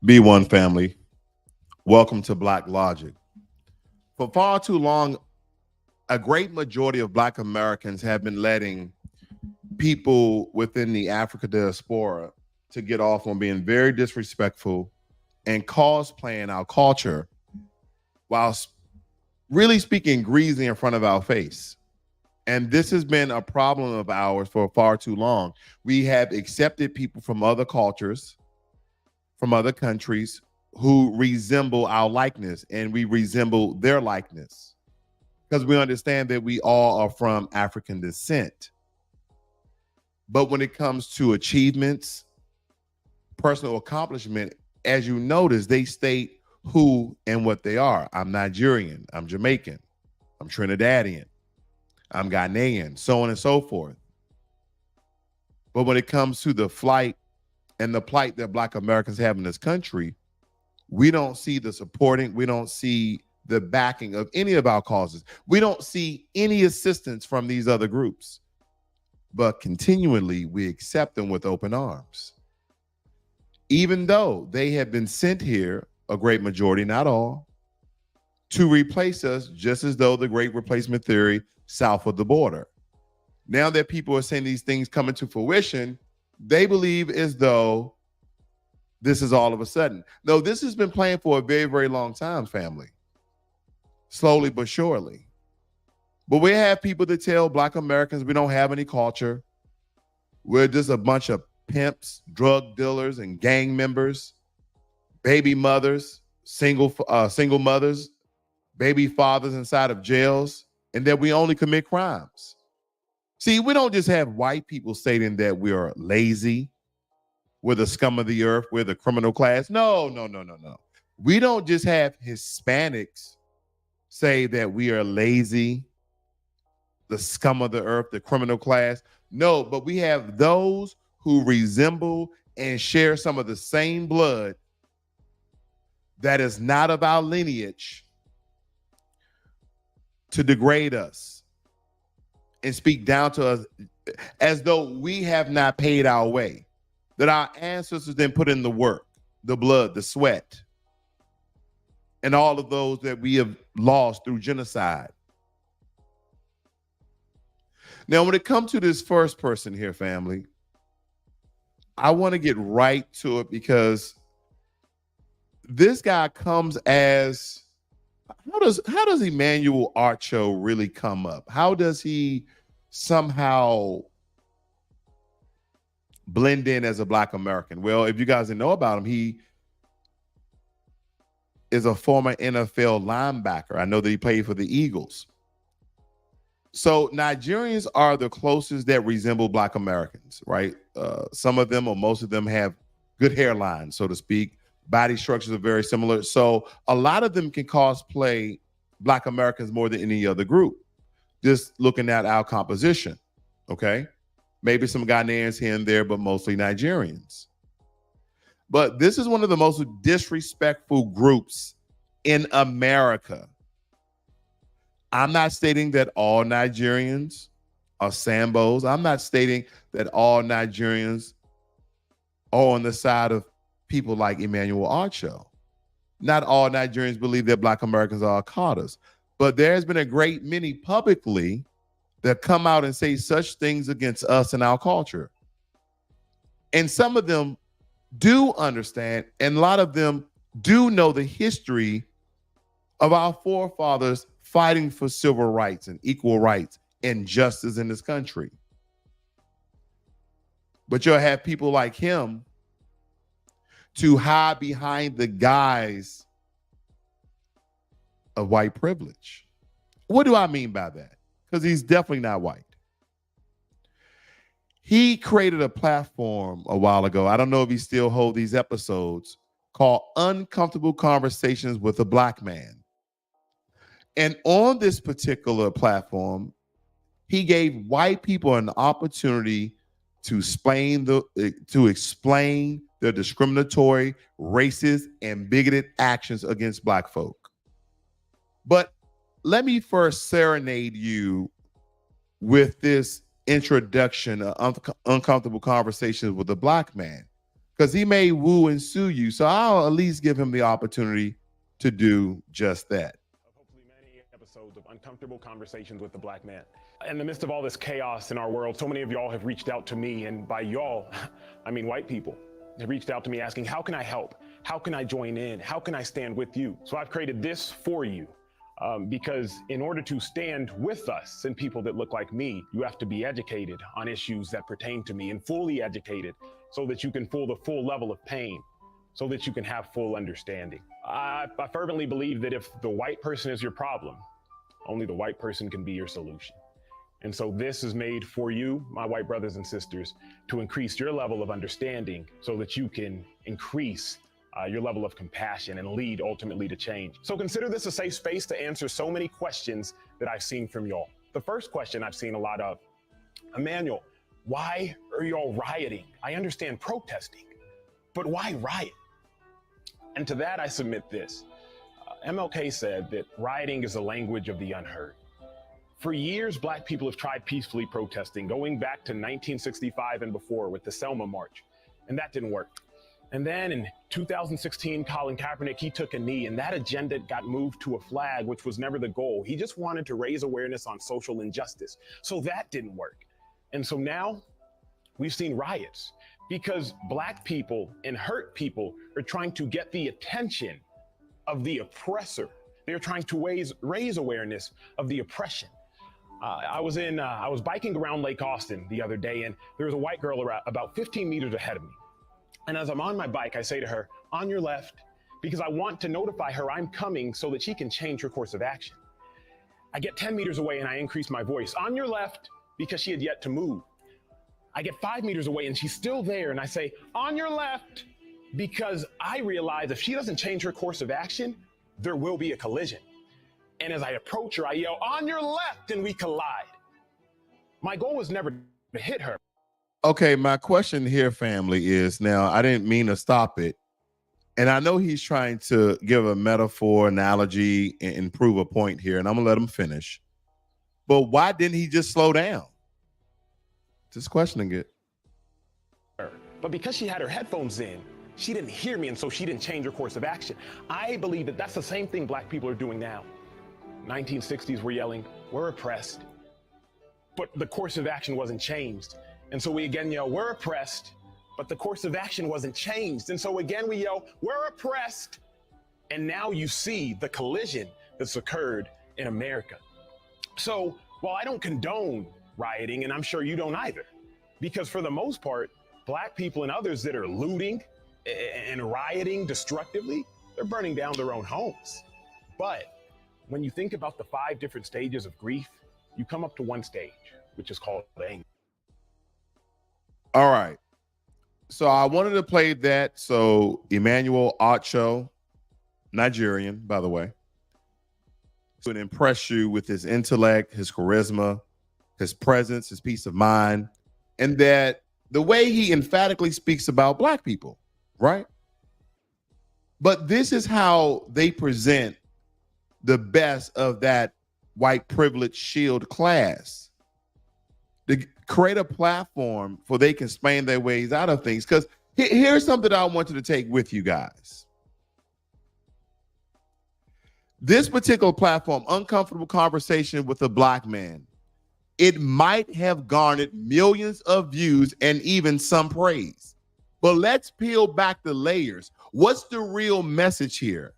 B1 family, welcome to Black Logic. For far too long, a great majority of Black Americans have been letting people within the Africa diaspora to get off on being very disrespectful and cosplaying our culture while really speaking greasy in front of our face. And this has been a problem of ours for far too long. We have accepted people from other cultures, from other countries who resemble our likeness, and we resemble their likeness because we understand that we all are from African descent. But when it comes to achievements, personal accomplishment, as you notice, they state who and what they are. I'm Nigerian, I'm Jamaican, I'm Trinidadian, I'm Ghanaian, so on and so forth. But when it comes to the flight and the plight that Black Americans have in this country, we don't see the supporting, we don't see the backing of any of our causes. We don't see any assistance from these other groups, but continually we accept them with open arms. Even though they have been sent here, a great majority, not all, to replace us, just as though the great replacement theory south of the border. Now that people are saying these things coming to fruition, they believe as though this is all of a sudden. No, this has been playing for a very, very long time, family. Slowly but surely. But we have people that tell Black Americans we don't have any culture. We're just a bunch of pimps, drug dealers, and gang members, baby mothers, single mothers, baby fathers inside of jails, and that we only commit crimes. See, we don't just have white people stating that we are lazy, we're the scum of the earth, we're the criminal class. No. We don't just have Hispanics say that we are lazy, the scum of the earth, the criminal class. No, but we have those who resemble and share some of the same blood that is not of our lineage to degrade us and speak down to us as though we have not paid our way, that our ancestors then put in the work, the blood, the sweat, and all of those that we have lost through genocide. Now, when it comes to this first person here, family, I want to get right to it this guy comes as, how does Emanuel Acho really come up? How does he somehow blend in as a Black American? Well, if you guys didn't know about him, he is a former NFL linebacker. I know that he played for the Eagles. So Nigerians are the closest that resemble Black Americans, right? Some of them or most of them have good hairlines, so to speak. Body structures are very similar. So a lot of them can cosplay Black Americans more than any other group, just looking at our composition, okay? Maybe some Ghanaians here and there, but mostly Nigerians. But this is one of the most disrespectful groups in America. I'm not stating that all Nigerians are Sambos. I'm not stating that all Nigerians are on the side of people like Emanuel Acho. Not all Nigerians believe that Black Americans are Akatas. But there's been a great many publicly that come out and say such things against us and our culture. And some of them do understand, and a lot of them do know the history of our forefathers fighting for civil rights and equal rights and justice in this country. But you'll have people like him to hide behind the guise of white privilege. What do I mean by that? Because he's definitely not white. He created a platform a while ago. I don't know if he still holds these episodes, called Uncomfortable Conversations with a Black Man. And on this particular platform, he gave white people an opportunity to explain their discriminatory, racist, and bigoted actions against Black folk. But let me first serenade you with this introduction of Uncomfortable Conversations with a Black Man, because he may woo and sue you. So I'll at least give him the opportunity to do just that. Hopefully many episodes of uncomfortable conversations with the Black man. In the midst of all this chaos in our world, so many of y'all have reached out to me, and by y'all, I mean white people, have reached out to me asking, how can I help? How can I join in? How can I stand with you? So I've created this for you. Because in order to stand with us and people that look like me, you have to be educated on issues that pertain to me, and fully educated so that you can feel the full level of pain, so that you can have full understanding. I fervently believe that if the white person is your problem, only the white person can be your solution. And so this is made for you, my white brothers and sisters, to increase your level of understanding so that you can increase your level of compassion and lead ultimately to change. So consider this a safe space to answer so many questions that I've seen from y'all. The first question I've seen a lot of, Emanuel, why are y'all rioting? I understand protesting, but why riot? And to that I submit this. MLK said that rioting is the language of the unheard. For years, Black people have tried peacefully protesting, going back to 1965 and before with the Selma March, and that didn't work. And then in 2016, Colin Kaepernick, he took a knee, and that agenda got moved to a flag, which was never the goal. He just wanted to raise awareness on social injustice. So that didn't work. And so now we've seen riots because Black people and hurt people are trying to get the attention of the oppressor. They're trying to raise awareness of the oppression. I was biking around Lake Austin the other day, and there was a white girl about 15 meters ahead of me. And as I'm on my bike, I say to her, on your left, because I want to notify her I'm coming so that she can change her course of action. I get 10 meters away and I increase my voice, on your left, because she had yet to move. I get 5 meters away and she's still there, and I say, on your left, because I realize if she doesn't change her course of action, there will be a collision. And as I approach her, I yell, on your left, and we collide. My goal was never to hit her. Okay, my question here, family, is now I didn't mean to stop it. And I know he's trying to give a metaphor, analogy, and prove a point here, and I'm going to let him finish. But why didn't he just slow down? Just questioning it. But because she had her headphones in, she didn't hear me, and so she didn't change her course of action. I believe that that's the same thing Black people are doing now. 1960s, we're yelling, we're oppressed. But the course of action wasn't changed. And so we again yell, we're oppressed, but the course of action wasn't changed. And so again we yell, we're oppressed. And now you see the collision that's occurred in America. So while I don't condone rioting, and I'm sure you don't either, because for the most part, Black people and others that are looting and rioting destructively, they're burning down their own homes. But when you think about the 5 different stages of grief, you come up to one stage, which is called anger. All right. So I wanted to play that. So Emanuel Acho, Nigerian, by the way, would impress you with his intellect, his charisma, his presence, his peace of mind, and that the way he emphatically speaks about Black people, right? But this is how they present the best of that white privilege shield class. To create a platform for they can explain their ways out of things. Because here's something I want you to take with you guys. This particular platform, Uncomfortable Conversation with a Black Man, it might have garnered millions of views and even some praise. But let's peel back the layers. What's the real message here,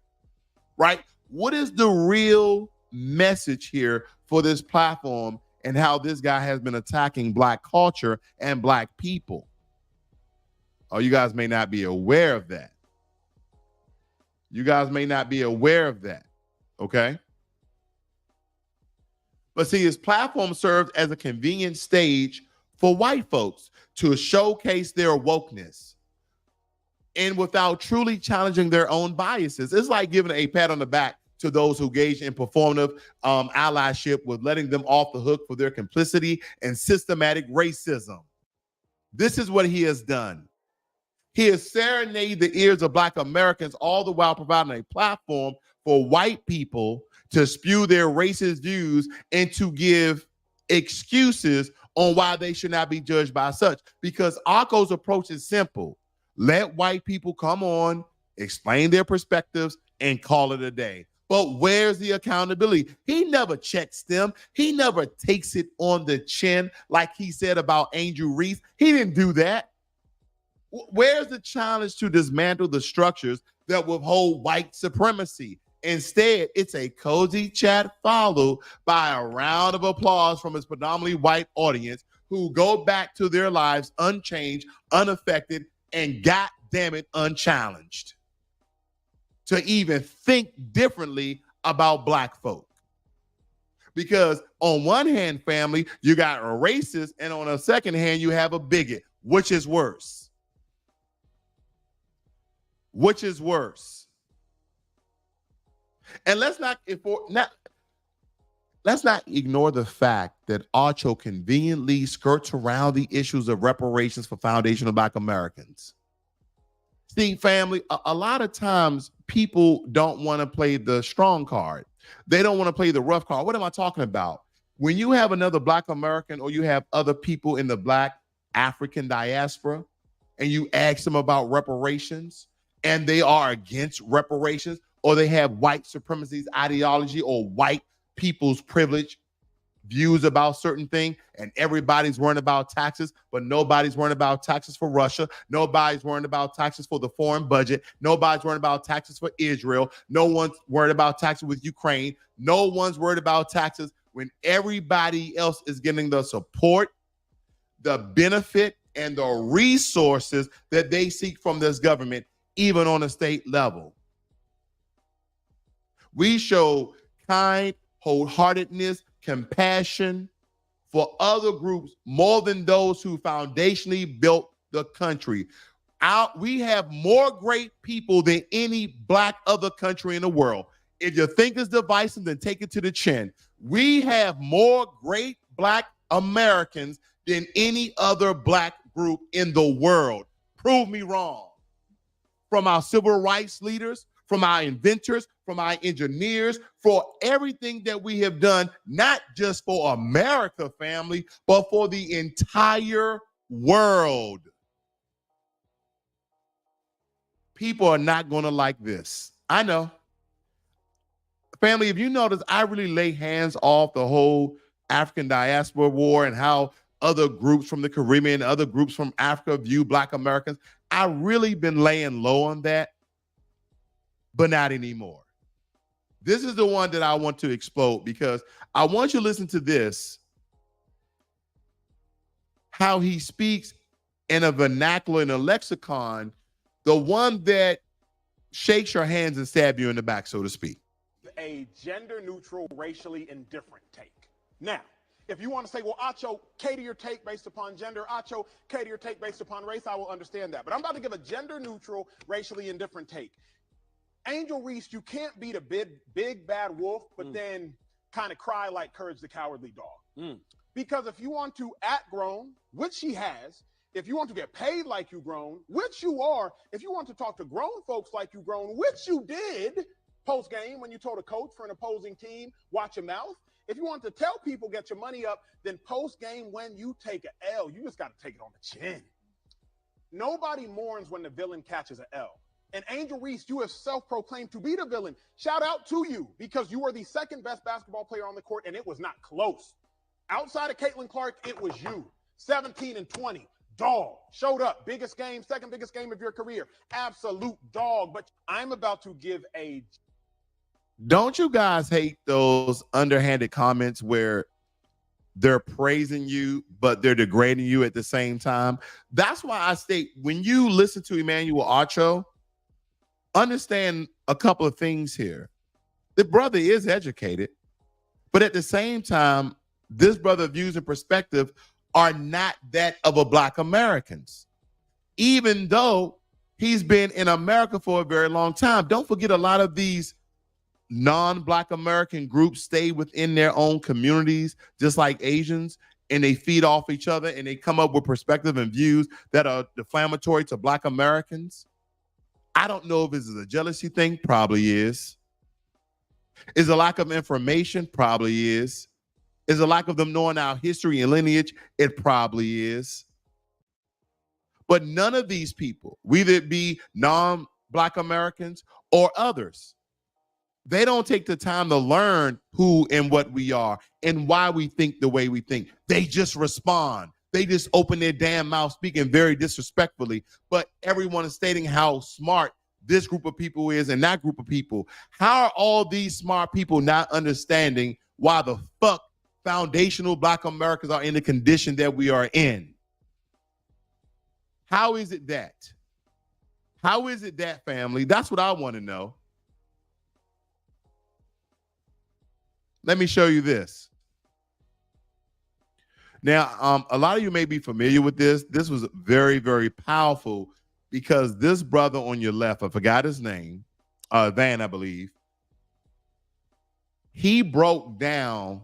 right? What is the real message here for this platform and how this guy has been attacking Black culture and Black people? Oh, you guys may not be aware of that. You guys may not be aware of that, okay? But see, his platform serves as a convenient stage for white folks to showcase their wokeness and without truly challenging their own biases. It's like giving a pat on the back to those who engage in performative allyship with letting them off the hook for their complicity and systematic racism. This is what he has done. He has serenaded the ears of Black Americans, all the while providing a platform for white people to spew their racist views and to give excuses on why they should not be judged by such. Because Acho's approach is simple. Let white people come on, explain their perspectives, and call it a day. But where's the accountability? He never checks them. He never takes it on the chin like he said about Angel Reese. He didn't do that. Where's the challenge to dismantle the structures that withhold white supremacy? Instead, it's a cozy chat followed by a round of applause from his predominantly white audience who go back to their lives unchanged, unaffected, and goddamn it, unchallenged to even think differently about black folk. Because on one hand, family, you got a racist, and on the second hand, you have a bigot. Which is worse? Which is worse? And let's not ignore the fact that Acho conveniently skirts around the issues of reparations for foundational Black Americans. See, family, a lot of times people don't want to play the strong card. They don't want to play the rough card. What am I talking about? When you have another Black American or you have other people in the Black African diaspora and you ask them about reparations and they are against reparations, or they have white supremacy ideology or white people's privilege views about certain things, and everybody's worrying about taxes, but nobody's worrying about taxes for Russia. Nobody's worrying about taxes for the foreign budget. Nobody's worrying about taxes for Israel. No one's worried about taxes with Ukraine. No one's worried about taxes when everybody else is getting the support, the benefit, and the resources that they seek from this government, even on a state level. We show kind, wholeheartedness, compassion for other groups more than those who foundationally built the country. We have more great people than any Black other country in the world. If you think it's divisive, then take it to the chin. We have more great Black Americans than any other Black group in the world. Prove me wrong. From our civil rights leaders, from our inventors, from our engineers, for everything that we have done, not just for America, family, but for the entire world. People are not going to like this. I know. Family, if you notice, I really lay hands off the whole African diaspora war and how other groups from the Caribbean, other groups from Africa view Black Americans. I've really been laying low on that, but not anymore. This is the one that I want to explode because I want you to listen to this, how he speaks in a vernacular, in a lexicon, the one that shakes your hands and stabs you in the back, so to speak. A gender-neutral, racially indifferent take. Now, if you want to say, well, Acho, cater your take based upon gender, Acho, cater your take based upon race, I will understand that. But I'm about to give a gender-neutral, racially indifferent take. Angel Reese, you can't be the big bad wolf, but then kind of cry like Courage the Cowardly Dog. Because if you want to act grown, which she has, if you want to get paid like you grown, which you are, if you want to talk to grown folks like you grown, which you did post-game when you told a coach for an opposing team, watch your mouth. If you want to tell people get your money up, then post-game when you take an L, you just got to take it on the chin. Nobody mourns when the villain catches an L. And Angel Reese, you have self-proclaimed to be the villain. Shout out to you because you were the second best basketball player on the court and it was not close. Outside of Caitlin Clark, it was you. 17 and 20, dog. Showed up, biggest game, second biggest game of your career. Absolute dog. But I'm about to give a... Don't you guys hate those underhanded comments where they're praising you, but they're degrading you at the same time? That's why I state, when you listen to Emanuel Acho, understand a couple of things here. The brother is educated, but at the same time, this brother's views and perspective are not that of a Black Americans, even though he's been in America for a very long time. Don't forget, a lot of these non-Black American groups stay within their own communities, just like Asians, and they feed off each other and they come up with perspective and views that are defamatory to Black Americans. I don't know if this is a jealousy thing, probably is. Is a lack of information? Probably is. Is a lack of them knowing our history and lineage? It probably is. But none of these people, whether it be non-Black Americans or others, they don't take the time to learn who and what we are and why we think the way we think. They just respond. They just open their damn mouth speaking very disrespectfully, but everyone is stating how smart this group of people is and that group of people. How are all these smart people not understanding why the fuck foundational Black Americans are in the condition that we are in? How is it that? How is it that, family? That's what I want to know. Let me show you this. Now, a lot of you may be familiar with this. This was very, very powerful because this brother on your left, I forgot his name, Van, I believe, he broke down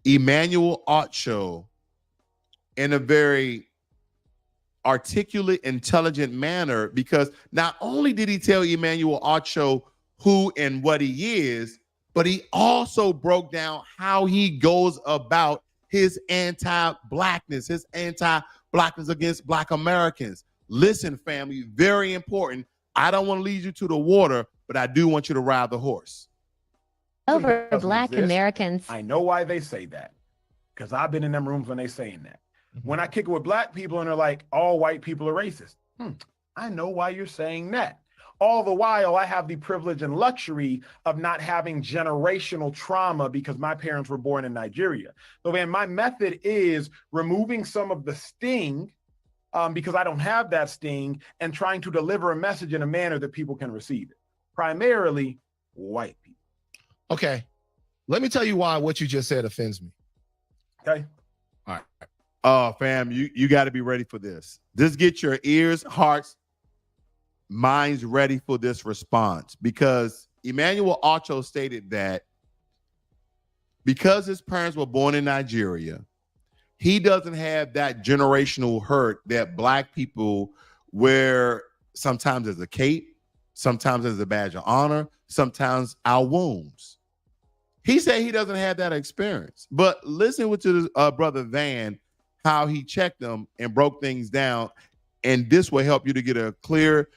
Emanuel Acho in a very articulate, intelligent manner, because not only did he tell Emanuel Acho who and what he is, but he also broke down how he goes about his anti-Blackness, his anti-Blackness against Black Americans. Listen, family, very important. I don't want to lead you to the water, but I do want you to ride the horse. Over Black Americans. I know why they say that, because I've been in them rooms when they saying that. When I kick it with Black people and they're like, all white people are racist. I know why you're saying that. All the while, I have the privilege and luxury of not having generational trauma because my parents were born in Nigeria. So man, my method is removing some of the sting because I don't have that sting and trying to deliver a message in a manner that people can receive it. Primarily white people. Okay, let me tell you why what you just said offends me. Okay. All right. Oh, fam, you got to be ready for this. Just get your ears, hearts, minds ready for this response, because Emanuel Acho stated that because his parents were born in Nigeria, he doesn't have that generational hurt that Black people wear sometimes as a cape, sometimes as a badge of honor, sometimes our wounds. He said he doesn't have that experience. But listen to brother Van, how he checked them and broke things down. And this will help you to get a clear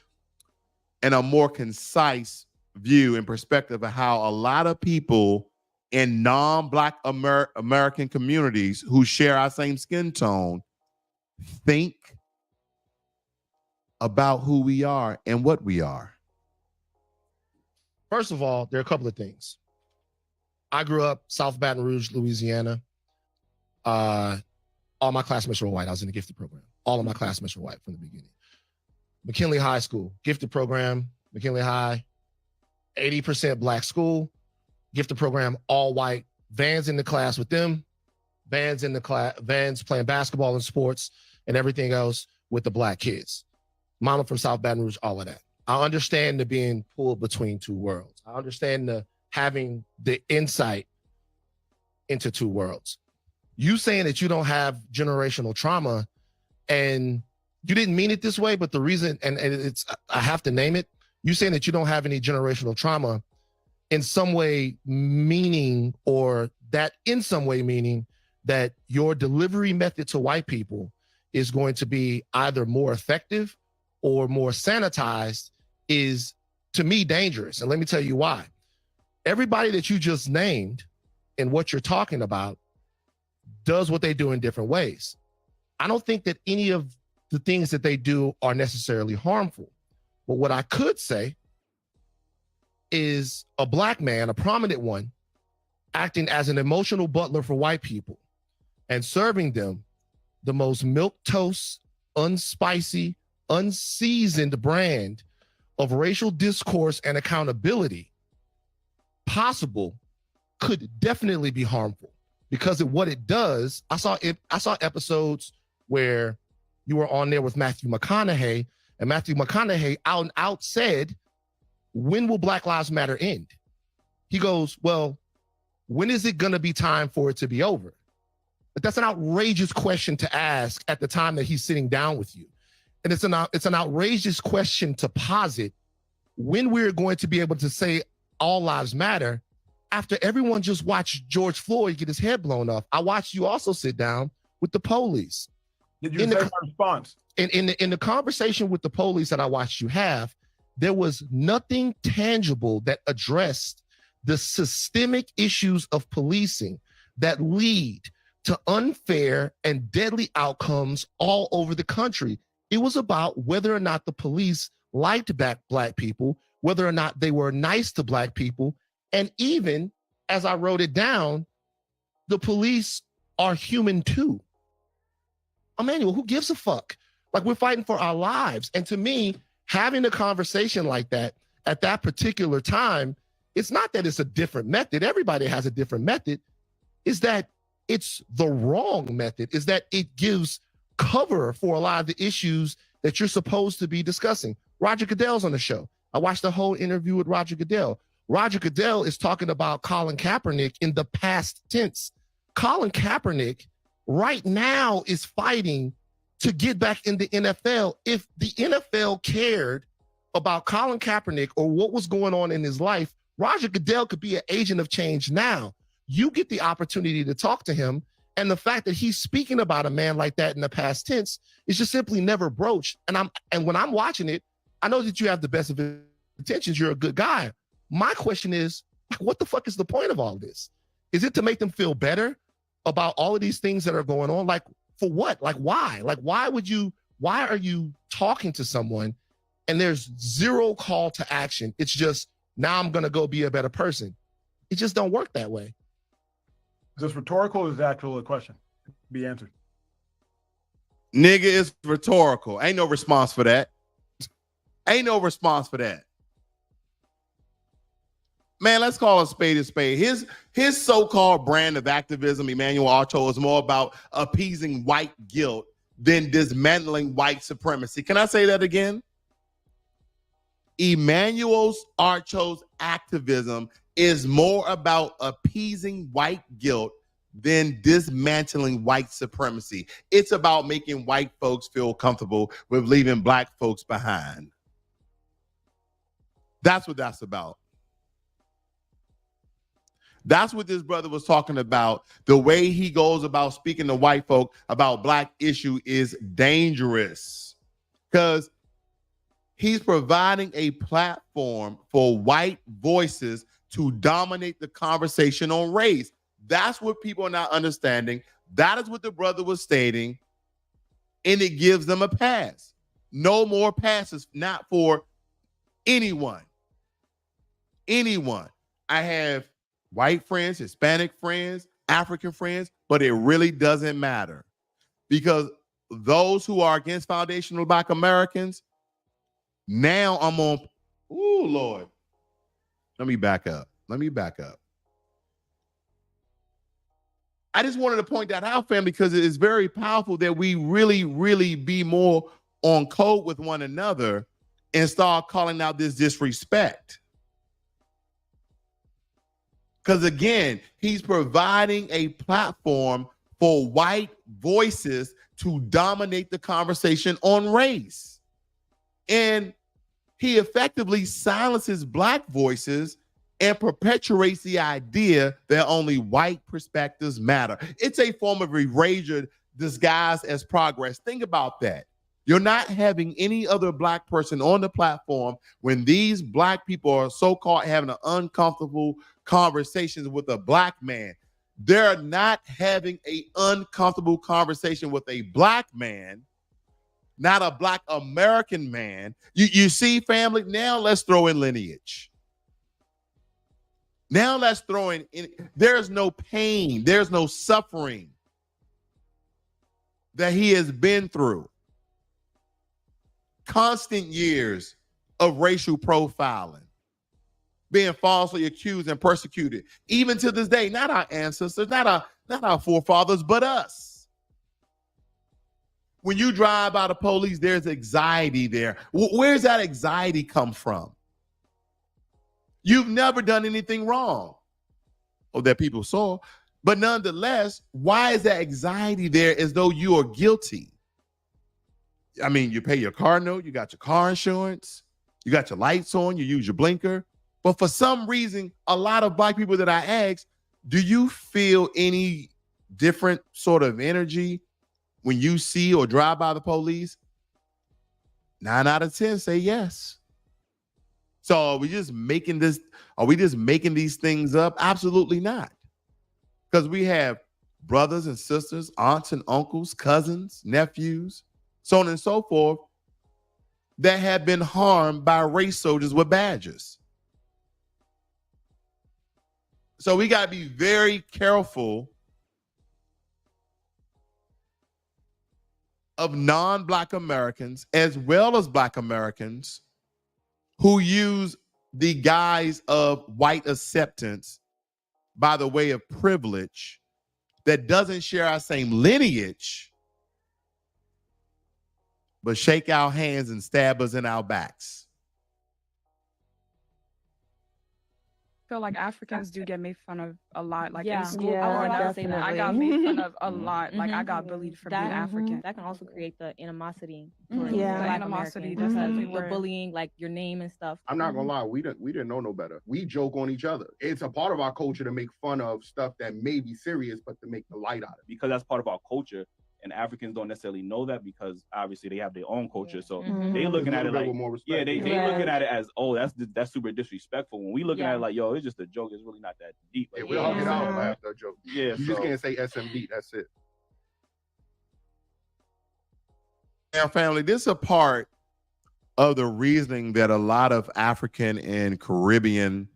and a more concise view and perspective of how a lot of people in non-Black American communities who share our same skin tone think about who we are and what we are. First of all, there are a couple of things. I grew up South Baton Rouge, Louisiana. All my classmates were white. I was in the gifted program. All of my classmates were white from the beginning. McKinley High School, gifted program, McKinley High, 80% Black school, gifted program, all white. Vans in the class with them, Vans in the class, Vans playing basketball and sports and everything else with the Black kids. Mama from South Baton Rouge, all of that. I understand the being pulled between two worlds. I understand the having the insight into two worlds. You saying that you don't have generational trauma, and you didn't mean it this way, but the reason, and it's, I have to name it, you saying that you don't have any generational trauma in some way meaning, or that in some way meaning that your delivery method to white people is going to be either more effective or more sanitized is, to me, dangerous. And let me tell you why. Everybody that you just named and what you're talking about does what they do in different ways. I don't think that any of the things that they do are necessarily harmful. But what I could say is a Black man, a prominent one, acting as an emotional butler for white people and serving them the most milquetoast, unspicy, unseasoned brand of racial discourse and accountability possible could definitely be harmful, because of what it does. I saw episodes where you were on there with Matthew McConaughey, and Matthew McConaughey out and out said, when will Black Lives Matter end? He goes, well, when is it going to be time for it to be over? But that's an outrageous question to ask at the time that he's sitting down with you. And it's an outrageous question to posit when we're going to be able to say all lives matter after everyone just watched George Floyd get his head blown off. I watched you also sit down with the police. Did you In say the- my response? in the conversation with the police that I watched you have, there was nothing tangible that addressed the systemic issues of policing that lead to unfair and deadly outcomes all over the country. It was about whether or not the police liked black people, whether or not they were nice to black people, and even, as I wrote it down, the police are human too. Emanuel, who gives a fuck? Like, we're fighting for our lives. And to me, having a conversation like that at that particular time, it's not that it's a different method. Everybody has a different method. Is that it's the wrong method, is that it gives cover for a lot of the issues that you're supposed to be discussing. Roger Goodell's on the show. I watched the whole interview with Roger Goodell. Roger Goodell is talking about Colin Kaepernick in the past tense. Colin Kaepernick right now is fighting to get back in the NFL. If the NFL cared about Colin Kaepernick or what was going on in his life, Roger Goodell could be an agent of change now. You get the opportunity to talk to him, and the fact that he's speaking about a man like that in the past tense is just simply never broached. And when I'm watching it, I know that you have the best of intentions. You're a good guy. My question is, what the fuck is the point of all this? Is it to make them feel better about all of these things that are going on? Like, for what? Like, why? Like, why are you talking to someone and there's zero call to action? It's just, now I'm going to go be a better person. It just don't work that way. Is this rhetorical or is it actually a question? Be answered. Nigga, is rhetorical. Ain't no response for that. Ain't no response for that. Man, let's call a spade a spade. His so-called brand of activism, Emanuel Acho, is more about appeasing white guilt than dismantling white supremacy. Can I say that again? Emanuel Acho's activism is more about appeasing white guilt than dismantling white supremacy. It's about making white folks feel comfortable with leaving black folks behind. That's what that's about. That's what this brother was talking about. The way he goes about speaking to white folk about black issue is dangerous because he's providing a platform for white voices to dominate the conversation on race. That's what people are not understanding. That is what the brother was stating, and it gives them a pass. No more passes, not for anyone. Anyone. I have white friends, Hispanic friends, African friends, but it really doesn't matter because those who are against foundational Black Americans, now I'm on, ooh, Lord. Let me back up. I just wanted to point that out, fam, because it is very powerful that we really, really be more on code with one another and start calling out this disrespect. Because again, he's providing a platform for white voices to dominate the conversation on race. And he effectively silences black voices and perpetuates the idea that only white perspectives matter. It's a form of erasure disguised as progress. Think about that. You're not having any other black person on the platform when these black people are so-called having an uncomfortable conversations with a black man. They're not having an uncomfortable conversation with a black man, not a black American man. You see, family, now let's throw in lineage. Now let's throw in, there's no pain, there's no suffering that he has been through. Constant years of racial profiling, being falsely accused and persecuted, even to this day. Not our ancestors, not our forefathers, but us. When you drive by the police, there's anxiety there. Where's that anxiety come from? You've never done anything wrong, or that people saw, but nonetheless, why is that anxiety there as though you are guilty? I mean, you pay your car note, you got your car insurance, you got your lights on, you use your blinker. But for some reason, a lot of black people that I ask, do you feel any different sort of energy when you see or drive by the police, 9 out of 10 say yes. So are we just making these things up? Absolutely not. Because we have brothers and sisters, aunts and uncles, cousins, nephews, so on and so forth, that have been harmed by race soldiers with badges. So we got to be very careful of non-Black Americans as well as Black Americans who use the guise of white acceptance by the way of privilege that doesn't share our same lineage, but shake our hands and stab us in our backs. I feel like Africans do get made fun of a lot. Like Yeah. in school, Yeah, growing up, definitely. I got made fun of a lot. Like I Mhm. got bullied for being African. That can also create the animosity Mhm. towards Yeah. Black Animosity, Americans that's because definitely the where- bullying, like your name and stuff. I'm not gonna lie, we didn't know no better. We joke on each other. It's a part of our culture to make fun of stuff that may be serious, but to make the light out of it. Because that's part of our culture, and Africans don't necessarily know that because obviously they have their own culture. So Mhm. they looking at it like, with more respect. yeah, they Right. looking at it as, oh, that's super disrespectful. When we looking Yeah. at it like, yo, it's just a joke. It's really not that deep. Yeah, Like, we'll hug it out Yeah. after a joke. Yeah, You just can't say SMD. That's it. Now, family, this is a part of the reasoning that a lot of African and Caribbean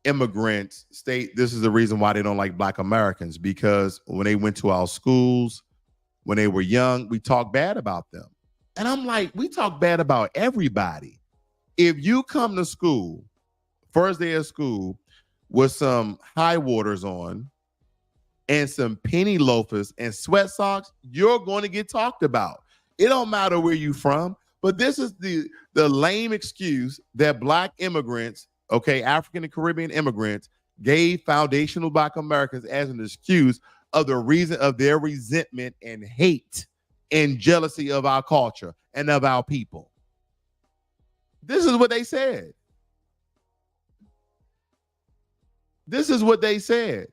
immigrants state this is the reason why they don't like Black Americans, because when they went to our schools, when they were young, we talked bad about them. And I'm like, we talk bad about everybody. If you come to school, first day of school, with some high waters on and some penny loafers and sweat socks, you're going to get talked about. It don't matter where you from, but this is the lame excuse that Black immigrants, okay, African and Caribbean immigrants, gave foundational Black Americans as an excuse of the reason of their resentment and hate and jealousy of our culture and of our people. This is what they said. This is what they said.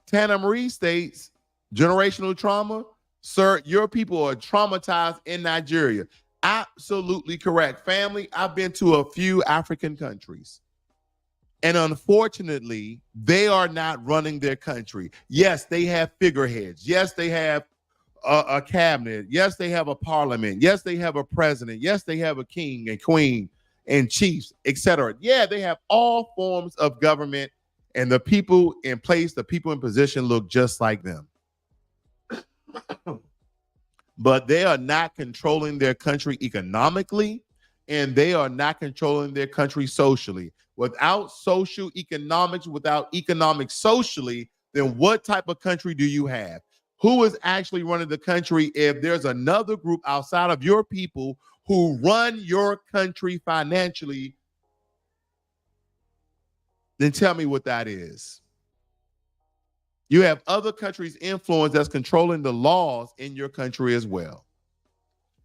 Tana Marie states, generational trauma. Sir, your people are traumatized in Nigeria. Absolutely correct. Family, I've been to a few African countries. And unfortunately, they are not running their country. Yes, they have figureheads. Yes, they have a cabinet. Yes, they have a parliament. Yes, they have a president. Yes, they have a king and queen and chiefs, etc. Yeah, they have all forms of government, and the people in place, the people in position look just like them. But they are not controlling their country economically, and they are not controlling their country socially. Without social economics, without economics socially, then what type of country do you have? Who is actually running the country if there's another group outside of your people who run your country financially? Then tell me what that is. You have other countries' influence that's controlling the laws in your country as well.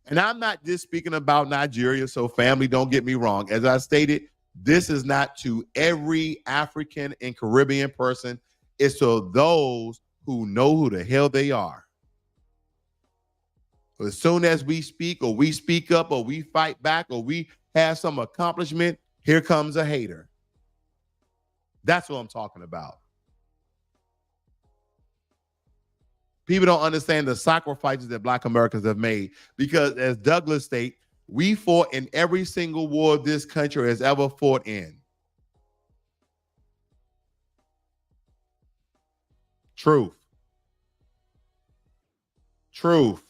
And I'm not just speaking about Nigeria, so family, don't get me wrong. As I stated, this is not to every African and Caribbean person. It's to those who know who the hell they are. As soon as we speak or we speak up or we fight back or we have some accomplishment, here comes a hater. That's what I'm talking about. People don't understand the sacrifices that Black Americans have made, because as Douglas stated, we fought in every single war this country has ever fought in. Truth. Truth.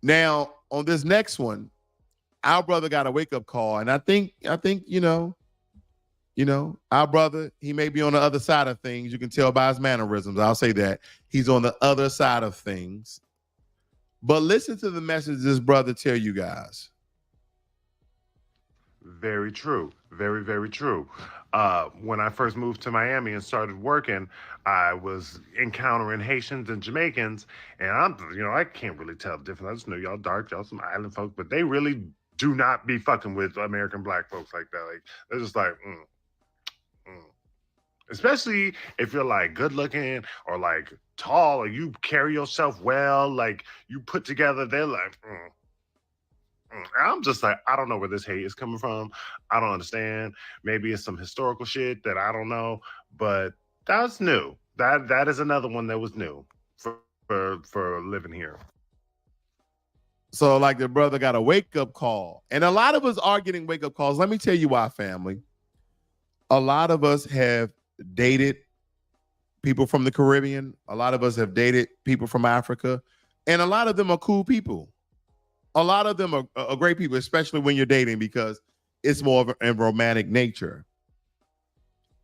Now, on this next one, our brother got a wake-up call, and I think, you know, our brother, he may be on the other side of things. You can tell by his mannerisms. I'll say that. He's on the other side of things. But listen to the message this brother tell you guys. Very true. Very, very true. When I first moved to Miami and started working, I was encountering Haitians and Jamaicans, and I can't really tell the difference. I just know y'all dark, y'all some island folks, but they really do not be fucking with American Black folks like that. Like, they're just like, especially if you're like good looking or like tall or you carry yourself well, like you put together, they're like, I'm just like, I don't know where this hate is coming from. I don't understand. Maybe it's some historical shit that I don't know, but that's new. That is another one that was new for living here. So like the brother got a wake-up call. And a lot of us are getting wake-up calls. Let me tell you why, family. A lot of us have dated people from the Caribbean. A lot of us have dated people from Africa. And a lot of them are cool people. A lot of them are great people, especially when you're dating, because it's more of a romantic nature.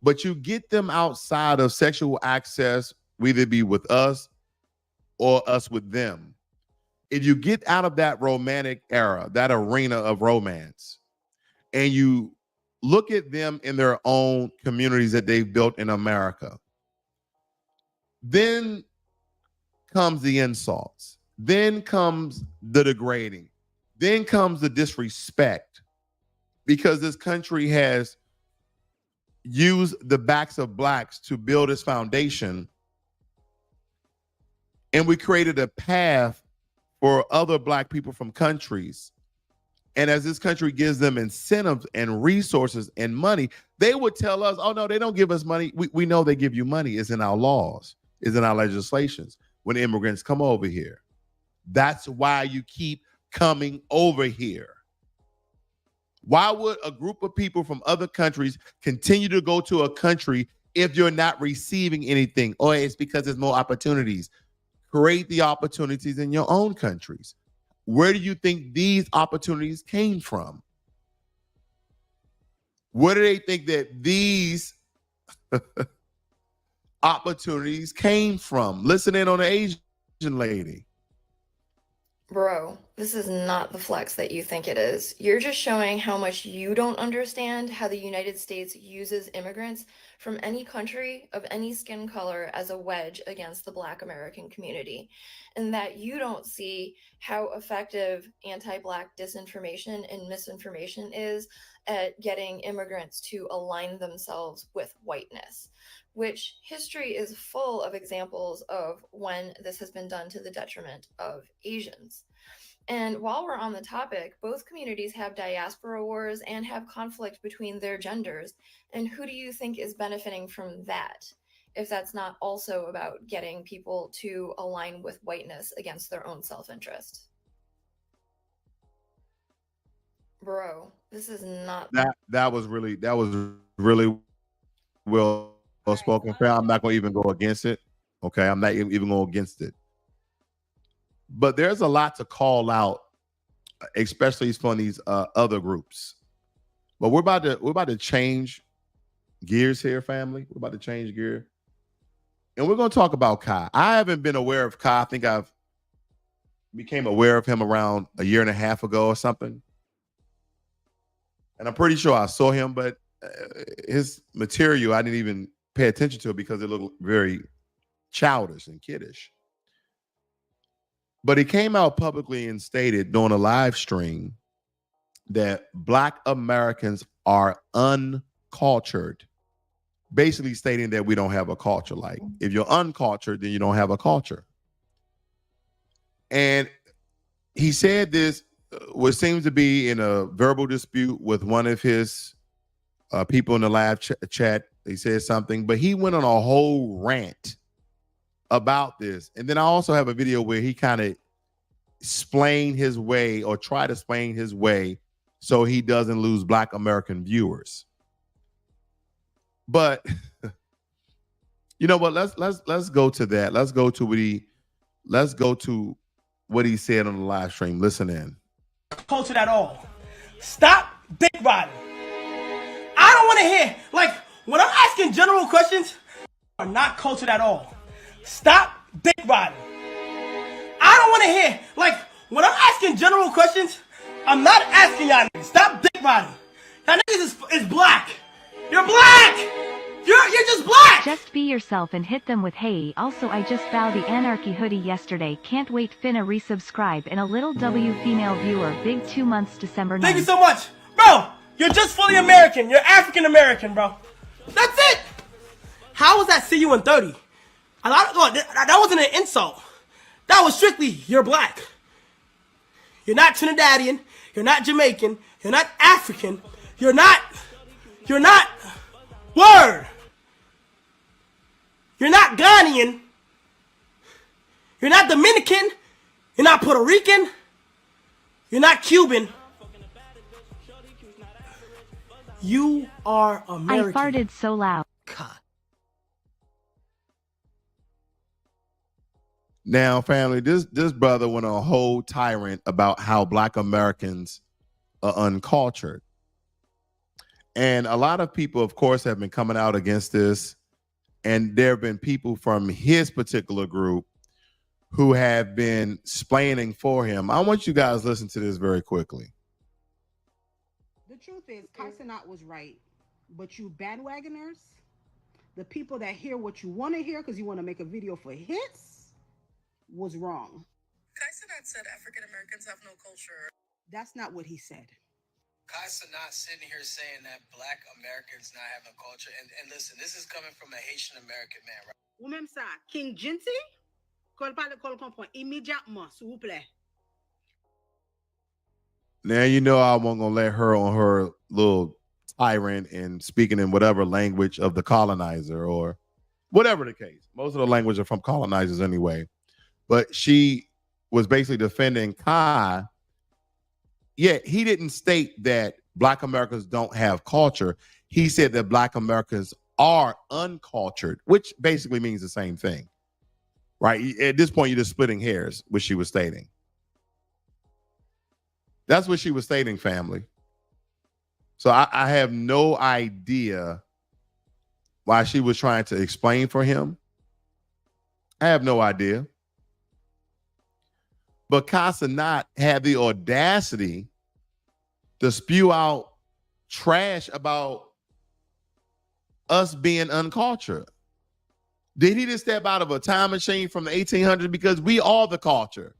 But you get them outside of sexual access, whether it be with us or us with them. If you get out of that romantic era, that arena of romance, and you look at them in their own communities that they've built in America, then comes the insults. Then comes the degrading. Then comes the disrespect, because this country has used the backs of blacks to build its foundation. And we created a path for other black people from countries. And as this country gives them incentives and resources and money, they would tell us, oh, no, they don't give us money. We know they give you money. It's in our laws. It's in our legislations when immigrants come over here. That's why you keep coming over here. Why would a group of people from other countries continue to go to a country if you're not receiving anything? Or it's because there's more opportunities. Create the opportunities in your own countries. Where do you think these opportunities came from? Where do they think that these opportunities came from? Listen in on the Asian lady. Bro, this is not the flex that you think it is. You're just showing how much you don't understand how the United States uses immigrants from any country of any skin color as a wedge against the Black American community, and that you don't see how effective anti-Black disinformation and misinformation is at getting immigrants to align themselves with whiteness, which history is full of examples of when this has been done to the detriment of Asians. And while we're on the topic, both communities have diaspora wars and have conflict between their genders. And who do you think is benefiting from that, if that's not also about getting people to align with whiteness against their own self-interest? Bro, this is not that was really well spoken. I'm not going to even go against it. Okay, I'm not even going against it. But there's a lot to call out, especially from these other groups. But we're about to change gears here, family. We're about to change gear, and we're going to talk about Kai. I haven't been aware of Kai. I think I've became aware of him around a year and a half ago or something, and I'm pretty sure I saw him, but his material I didn't even pay attention to it because it looked very childish and kiddish. But he came out publicly and stated during a live stream that Black Americans are uncultured, basically stating that we don't have a culture. Like, if you're uncultured, then you don't have a culture. And he said this, what seems to be in a verbal dispute with one of his people in the live chat. He said something, but he went on a whole rant about this. And then I also have a video where he kind of explained his way, or try to explain his way, so he doesn't lose Black American viewers. But you know what? Let's go to that. Let's go to what he said on the live stream. Listen in. Cultured at all. Stop dick riding. I don't want to hear, like, when I'm asking general questions, are not cultured at all. Stop dick riding. I don't want to hear, like, when I'm asking general questions, I'm not asking y'all niggas. Stop dick riding. Y'all niggas is black. You're black. You're just black. Just be yourself and hit them with hey. Also, I just found the Anarchy hoodie yesterday. Can't wait. Finna resubscribe in a little W female viewer. Big 2 months December 9th. Thank you so much. Bro, you're just fully American. You're African American, bro. That's it. How was that see you in 30? That wasn't an insult. That was strictly, you're black. You're not Trinidadian. You're not Jamaican. You're not African. You're not, word. You're not Ghanaian. You're not Dominican. You're not Puerto Rican. You're not Cuban. You are American. I farted so loud. Now, family, this brother went on a whole tyrant about how Black Americans are uncultured. And a lot of people, of course, have been coming out against this. And there have been people from his particular group who have been splaining for him. I want you guys to listen to this very quickly. The truth is, Cenat was right, but you bandwagoners, the people that hear what you want to hear because you want to make a video for hits, was wrong. Cenat said African Americans have no culture. That's not what he said. Cenat sitting here saying that Black Americans not having culture, and listen, this is coming from a Haitian American man, right? Ou même ça, King Jinty, qu'on parle qu'on comprend immédiatement, s'il vous plaît. Now, you know I wasn't going to let her on her little tyrant and speaking in whatever language of the colonizer or whatever the case. Most of the language are from colonizers anyway. But she was basically defending Kai. Yet he didn't state that Black Americans don't have culture. He said that Black Americans are uncultured, which basically means the same thing, right? At this point, you're just splitting hairs, which she was stating. That's what she was stating, family. So I have no idea why she was trying to explain for him. I have no idea. But Cenat had the audacity to spew out trash about us being uncultured. Did he just step out of a time machine from the 1800s? Because we are the culture.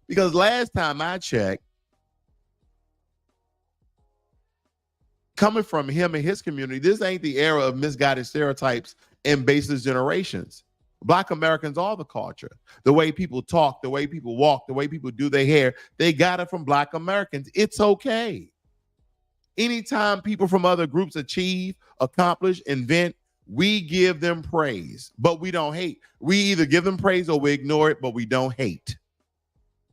Because last time I checked, coming from him and his community, this ain't the era of misguided stereotypes and baseless generations. Black Americans are the culture. The way people talk, the way people walk, the way people do their hair, they got it from Black Americans. It's okay. Anytime people from other groups achieve, accomplish, invent, we give them praise, but we don't hate. We either give them praise or we ignore it, but we don't hate.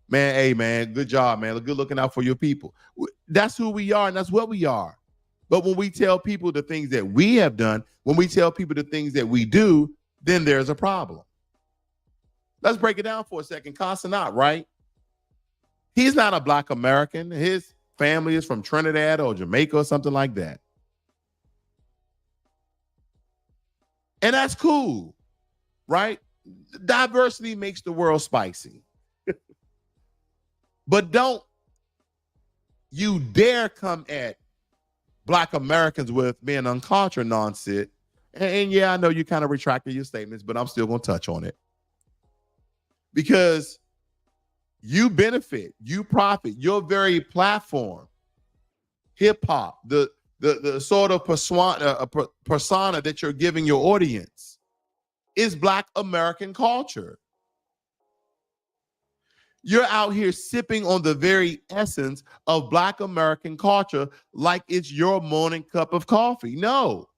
Man, hey, man, good job, man. Good looking out for your people. That's who we are, and that's what we are. But when we tell people the things that we have done, when we tell people the things that we do, then there's a problem. Let's break it down for a second. Cenat, right? He's not a Black American. His family is from Trinidad or Jamaica or something like that. And that's cool, right? Diversity makes the world spicy. But don't you dare come at Black Americans with being uncultured nonsense. And yeah, I know you kind of retracted your statements, but I'm still going to touch on it. Because you benefit, you profit, your very platform, hip hop, the sort of persona that you're giving your audience is Black American culture. You're out here sipping on the very essence of Black American culture like it's your morning cup of coffee. No.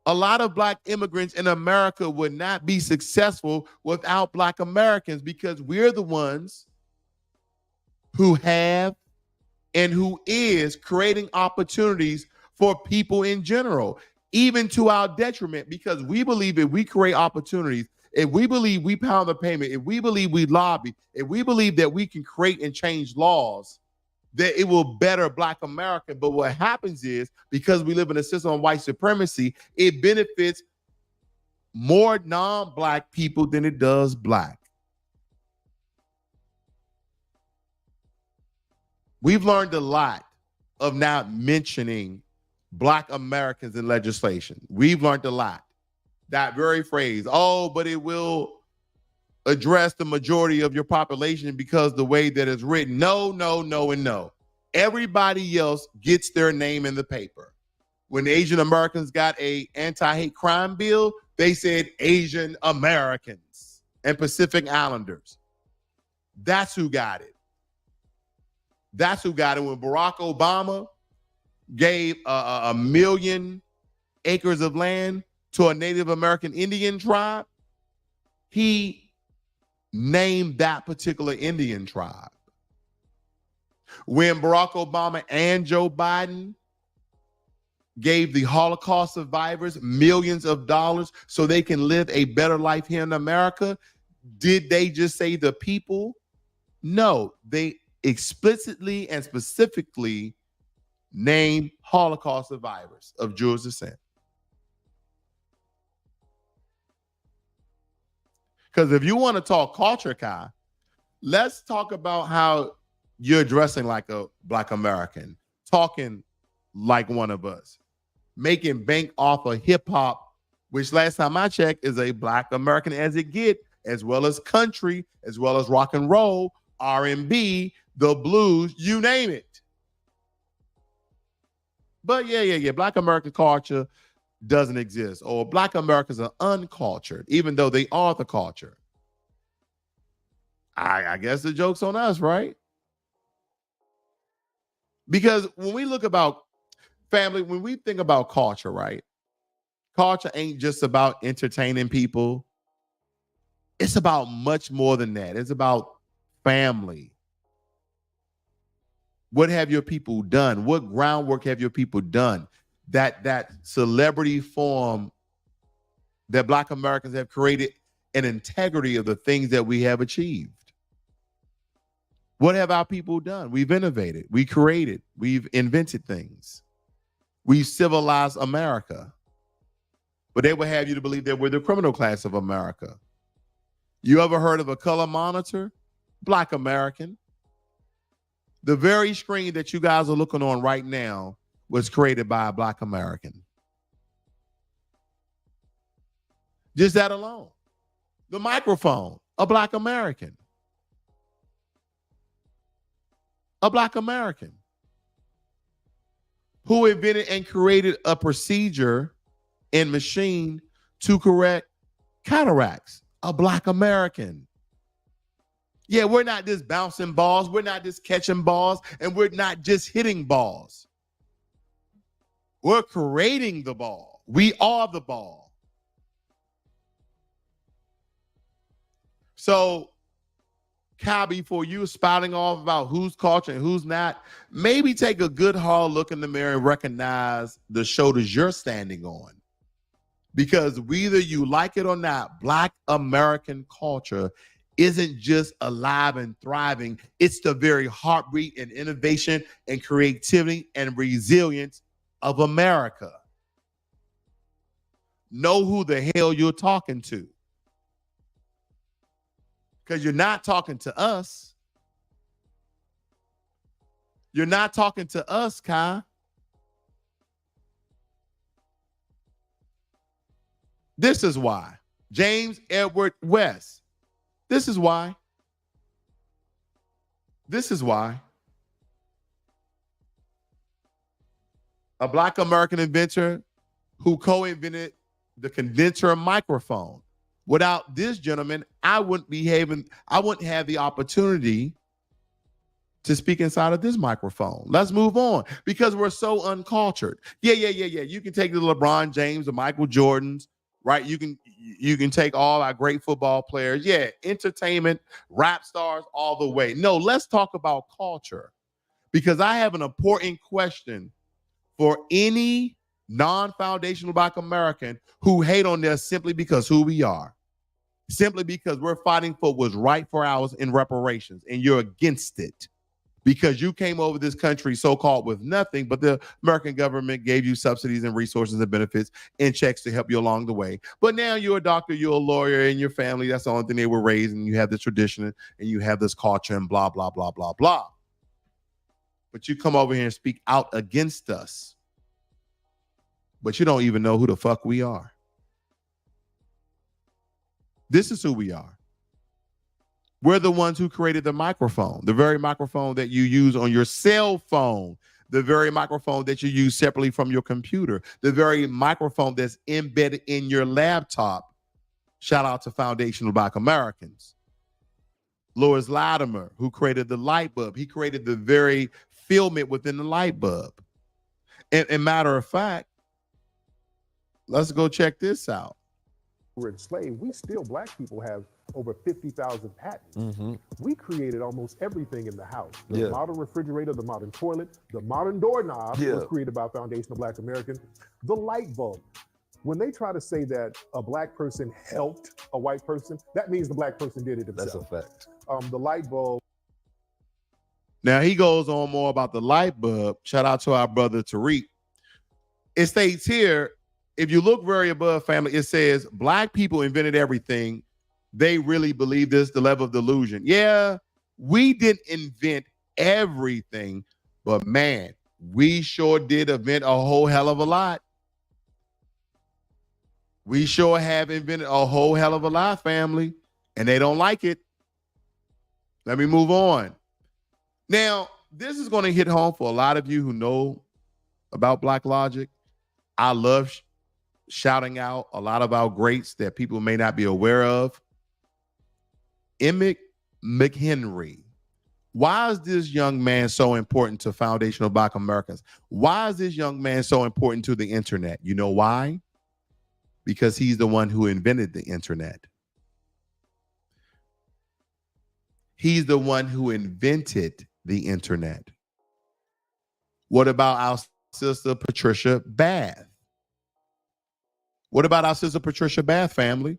A lot of Black immigrants in America would not be successful without Black Americans because we're the ones who have and who is creating opportunities for people in general, even to our detriment, because we believe if we create opportunities, if we believe we pound the pavement, if we believe we lobby, if we believe that we can create and change laws, that it will better Black America. But what happens is, because we live in a system of white supremacy, it benefits more non-Black people than it does Black. We've learned a lot of not mentioning Black Americans in legislation. We've learned a lot. That very phrase, oh, but it will address the majority of your population because the way that it's written. No, no, no, and no. Everybody else gets their name in the paper. When the Asian Americans got a anti-hate crime bill, they said Asian Americans and Pacific Islanders. That's who got it. That's who got it. When Barack Obama gave a million acres of land to a Native American Indian tribe, he named that particular Indian tribe. When Barack Obama and Joe Biden gave the Holocaust survivors millions of dollars so they can live a better life here in America, did they just say the people? No, they explicitly and specifically named Holocaust survivors of Jewish descent. Because if you want to talk culture, Kai, let's talk about how you're dressing like a Black American, talking like one of us, making bank off of hip hop, which last time I checked is a Black American as it get, as well as country, as well as rock and roll, R&B, the blues, you name it. But yeah, Black American culture doesn't exist, or Black Americans are uncultured, even though they are the culture. I guess the joke's on us, right? Because when we look about family, when we think about culture, right? Culture ain't just about entertaining people. It's about much more than that. It's about family. What have your people done? What groundwork have your people done? That celebrity form that Black Americans have created an integrity of the things that we have achieved. What have our people done? We've innovated, we created, we've invented things. We've civilized America. But they would have you to believe that we're the criminal class of America. You ever heard of a color monitor? Black American. The very screen that you guys are looking on right now was created by a Black American. Just that alone. The microphone, a Black American. A Black American who invented and created a procedure and machine to correct cataracts, a Black American. Yeah, we're not just bouncing balls, we're not just catching balls, and we're not just hitting balls. We're creating the ball. We are the ball. So, Kai, before you spouting off about who's culture and who's not, maybe take a good hard look in the mirror and recognize the shoulders you're standing on. Because whether you like it or not, Black American culture isn't just alive and thriving. It's the very heartbeat and innovation and creativity and resilience of America. Know who the hell you're talking to. Because you're not talking to us. You're not talking to us, Kai. This is why. James Edward West. This is why. This is why. A Black American inventor who co-invented the condenser microphone. Without this gentleman, I wouldn't have the opportunity to speak inside of this microphone. Let's move on because we're so uncultured. Yeah. You can take the LeBron James, the Michael Jordans, right? You can take all our great football players. Yeah, entertainment, rap stars, all the way. No, let's talk about culture because I have an important question for any non-foundational Black American who hate on us simply because who we are. Simply because we're fighting for what's right for ours in reparations, and you're against it because you came over this country so-called with nothing, but the American government gave you subsidies and resources and benefits and checks to help you along the way. But now you're a doctor, you're a lawyer, and your family, that's the only thing they were raised, and you have this tradition, and you have this culture, and blah, blah, blah, blah, blah. But you come over here and speak out against us, but you don't even know who the fuck we are. This is who we are. We're the ones who created the microphone, the very microphone that you use on your cell phone the very microphone that you use separately from your computer, the very microphone that's embedded in your laptop. Shout out to Foundational Black Americans. Louis Latimer, who created the light bulb. He created the very filament within the light bulb. And matter of fact, let's go check this out. We're enslaved. We still, black people, have over 50,000 patents. We created almost everything in the house. The modern refrigerator, the modern toilet, the modern doorknob was created by Foundational Black Americans. The light bulb. When they try to say that a black person helped a white person, that means the black person did it himself. That's a fact. The light bulb. Now he goes on more about the light bulb. Shout out to our brother Tariq. It states here, if you look very above, family, it says black people invented everything. They really believe this, the level of delusion. Yeah, we didn't invent everything, but man, we sure did invent a whole hell of a lot. We sure have invented a whole hell of a lot, family, and they don't like it. Let me move on. Now, this is going to hit home for a lot of you who know about Black Logic. I love shouting out a lot of our greats that people may not be aware of. Emmett McHenry. Why is this young man so important to Foundational Black Americans? Why is this young man so important to the internet? You know why? Because he's the one who invented the internet. He's the one who invented the internet. What about our sister Patricia Bath? What about our sister Patricia Bath, family?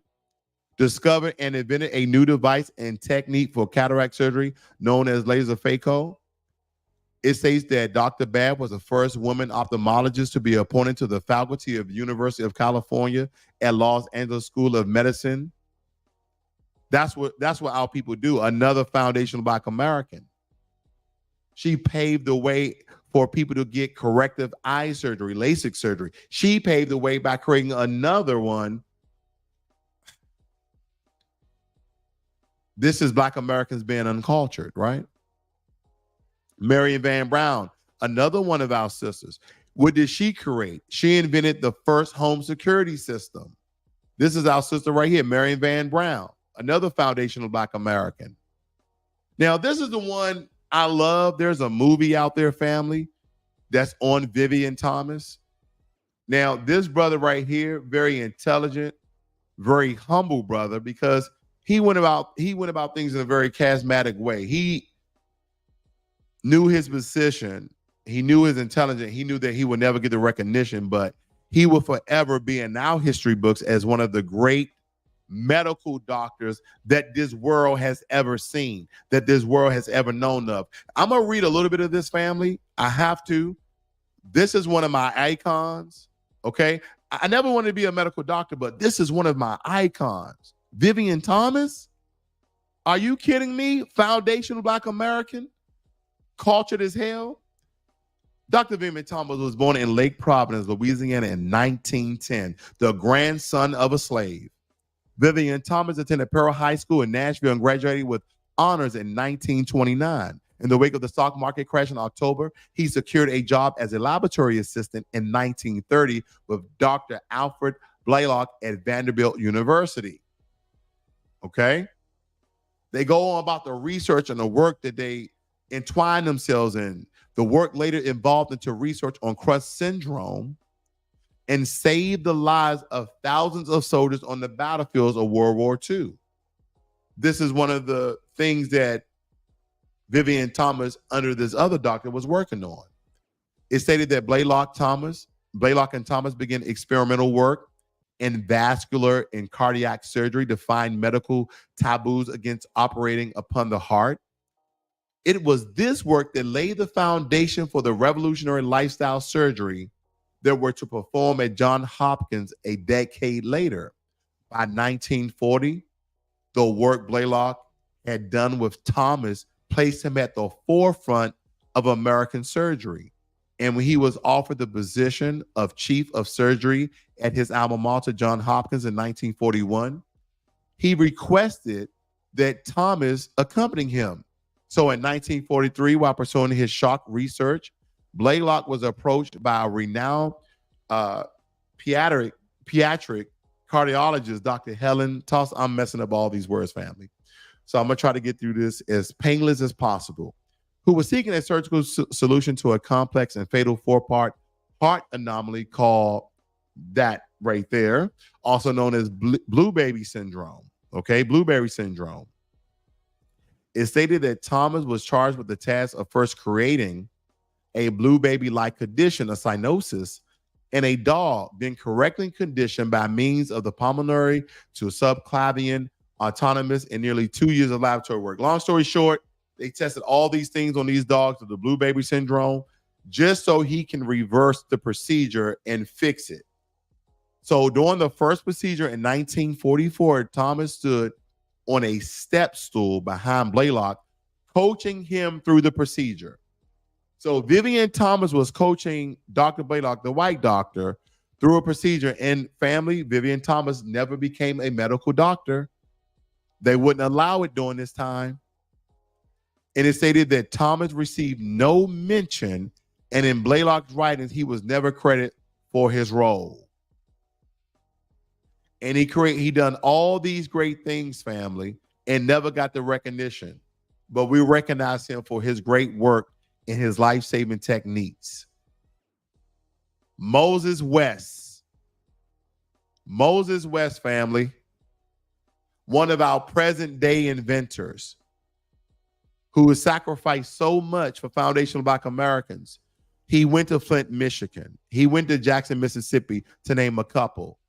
Discovered and invented a new device and technique for cataract surgery known as laser phaco. It states that Dr. Bath was the first woman ophthalmologist to be appointed to the faculty of the University of California at Los Angeles School of Medicine. That's what our people do. Another Foundational Black American. She paved the way for people to get corrective eye surgery, LASIK surgery. She paved the way by creating another one. This is Black Americans being uncultured, right? Marion Van Brown, another one of our sisters. What did she create? She invented the first home security system. This is our sister right here, Marion Van Brown, another Foundational Black American. Now, this is the one I love. There's a movie out there, family, that's on Vivian Thomas. Now, this brother right here, very intelligent, very humble brother, because he went about things in a very charismatic way. He knew his position. He knew his intelligence. He knew that he would never get the recognition, but he will forever be in our history books as one of the great medical doctors that this world has ever seen, that this world has ever known of. I'm going to read a little bit of this, family. I have to. This is one of my icons, okay? I never wanted to be a medical doctor, but this is one of my icons. Vivian Thomas? Are you kidding me? Foundational Black American? Cultured as hell? Dr. Vivian Thomas was born in Lake Providence, Louisiana in 1910, the grandson of a slave. Vivian Thomas attended Pearl High School in Nashville and graduated with honors in 1929. In the wake of the stock market crash in October, he secured a job as a laboratory assistant in 1930 with Dr. Alfred Blaylock at Vanderbilt University. Okay? They go on about the research and the work that they entwine themselves in. The work later evolved into research on Crust syndrome and saved the lives of thousands of soldiers on the battlefields of World War II. This is one of the things that Vivian Thomas, under this other doctor, was working on. It stated that Blaylock and Thomas began experimental work in vascular and cardiac surgery to find medical taboos against operating upon the heart. It was this work that laid the foundation for the revolutionary lifestyle surgery that were to perform at Johns Hopkins a decade later. By 1940, the work Blaylock had done with Thomas placed him at the forefront of American surgery. And when he was offered the position of chief of surgery at his alma mater, Johns Hopkins, in 1941, he requested that Thomas accompany him. So in 1943, while pursuing his shock research, Blaylock was approached by a renowned pediatric cardiologist, Dr. Helen Toss. I'm messing up all these words, family. So I'm going to try to get through this as painless as possible. Who was seeking a surgical solution to a complex and fatal 4-part heart anomaly called that right there, also known as blue baby syndrome. Okay, blueberry syndrome. It stated that Thomas was charged with the task of first creating a blue baby-like condition, a cyanosis, in a dog, then correctly conditioned by means of the pulmonary to subclavian autonomous in nearly 2 years of laboratory work. Long story short, they tested all these things on these dogs with the blue baby syndrome just so he can reverse the procedure and fix it. So during the first procedure in 1944, Thomas stood on a step stool behind Blaylock, coaching him through the procedure. So Vivian Thomas was coaching Dr. Blaylock, the white doctor, through a procedure. And family, Vivian Thomas never became a medical doctor. They wouldn't allow it during this time. And it stated that Thomas received no mention, and in Blaylock's writings, he was never credited for his role. And he done all these great things, family, and never got the recognition. But we recognize him for his great work and his life-saving techniques. Moses West. Moses West, family. One of our present-day inventors who has sacrificed so much for foundational Black Americans. He went to Flint, Michigan. He went to Jackson, Mississippi, to name a couple,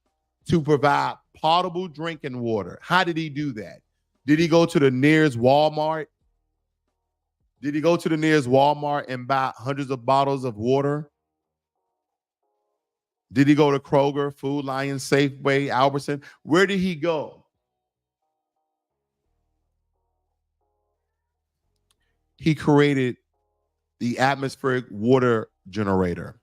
to provide potable drinking water. How did he do that? Did he go to the nearest Walmart? Did he go to the nearest Walmart and buy hundreds of bottles of water? Did he go to Kroger, Food Lion, Safeway, Albertson? Where did he go? He created the atmospheric water generator.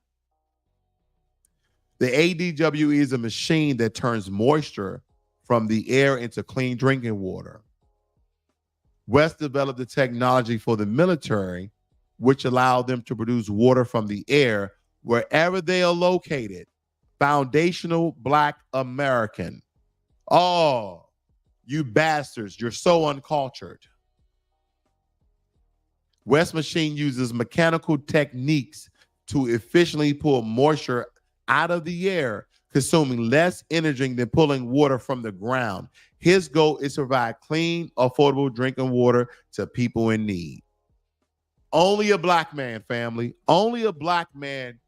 The ADWE is a machine that turns moisture from the air into clean drinking water. West developed the technology for the military, which allowed them to produce water from the air wherever they are located. Foundational Black American. Oh, you bastards, you're so uncultured. West Machine uses mechanical techniques to efficiently pull moisture out of the air, consuming less energy than pulling water from the ground. His goal is to provide clean, affordable drinking water to people in need. Only a Black man, family, only a Black man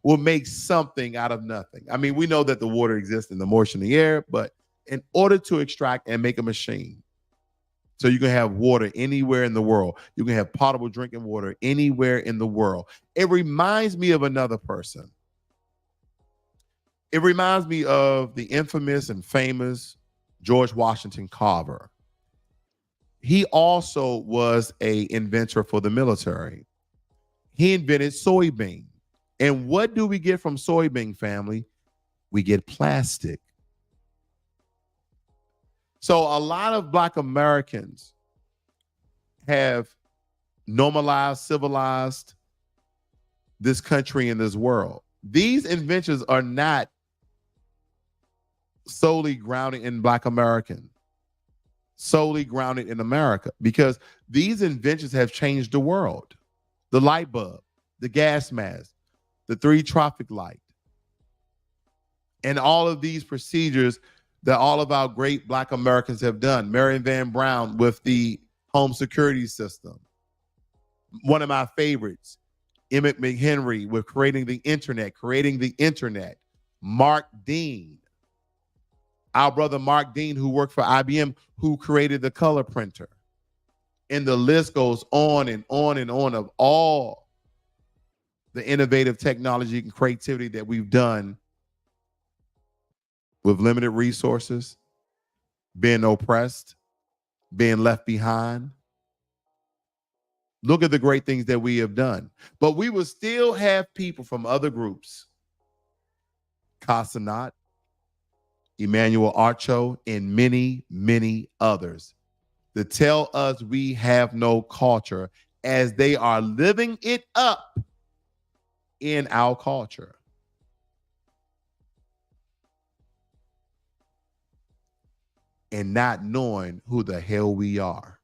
will make something out of nothing. I mean, we know that the water exists in the moisture in the air, but in order to extract and make a machine, so you can have water anywhere in the world. You can have potable drinking water anywhere in the world. It reminds me of another person. It reminds me of the infamous and famous George Washington Carver. He also was an inventor for the military. He invented soybean. And what do we get from soybean, family? We get plastic. So a lot of Black Americans have normalized, civilized this country and this world. These inventions are not solely grounded in Black American, solely grounded in America, because these inventions have changed the world. The light bulb, the gas mask, the 3 traffic light, and all of these procedures that all of our great Black Americans have done. Marion Van Brown with the home security system. One of my favorites, Emmett McHenry with creating the internet. Mark Dean, our brother Mark Dean, who worked for IBM, who created the color printer. And the list goes on and on and on of all the innovative technology and creativity that we've done with limited resources, being oppressed, being left behind. Look at the great things that we have done. But we will still have people from other groups, Cenat, Emanuel, Acho, and many, many others, that tell us we have no culture as they are living it up in our culture. And not knowing who the hell we are.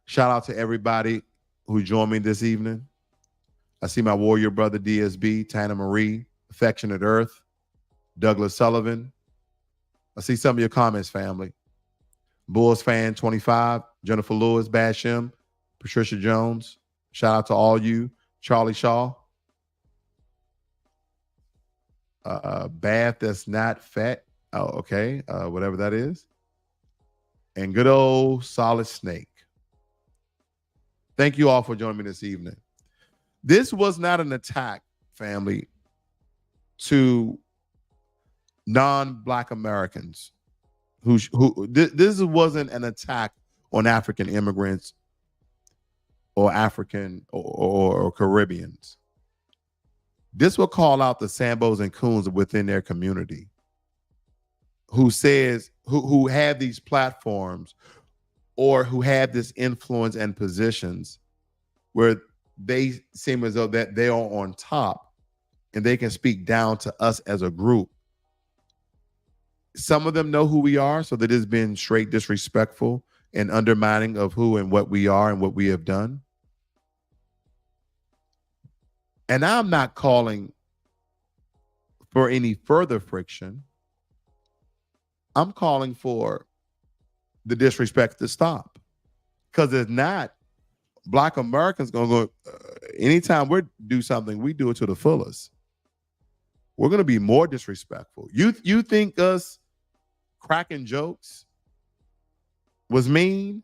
Shout out to everybody who joined me this evening. I see my warrior brother DSB, Tana Marie, Affectionate Earth, Douglas Sullivan. I see some of your comments, family. Bulls fan 25, Jennifer Lewis, Basham, Patricia Jones. Shout out to all you, Charlie Shaw. Bath that's not fat. Oh, okay. Whatever that is. And good old Solid Snake. Thank you all for joining me this evening. This was not an attack, family, to non-Black Americans. This wasn't an attack on African immigrants or African or Caribbeans. This will call out the Sambos and Coons within their community who have these platforms or who have this influence and positions where they seem as though that they are on top and they can speak down to us as a group. Some of them know who we are, so that it's been straight disrespectful and undermining of who and what we are and what we have done. And I'm not calling for any further friction. I'm calling for the disrespect to stop. Because if not, Black Americans going to go, anytime we do something, we do it to the fullest. We're going to be more disrespectful. You think us cracking jokes was mean?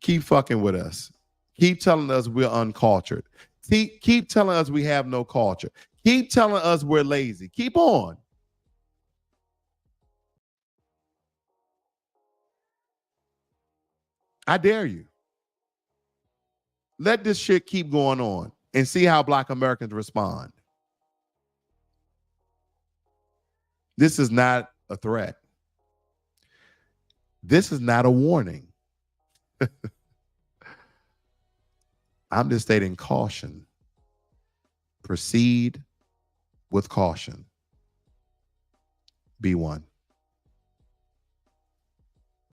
Keep fucking with us. Keep telling us we're uncultured. Keep telling us we have no culture. Keep telling us we're lazy. Keep on. I dare you. Let this shit keep going on and see how Black Americans respond. This is not a threat. This is not a warning. I'm just stating caution. Proceed with caution. Be one.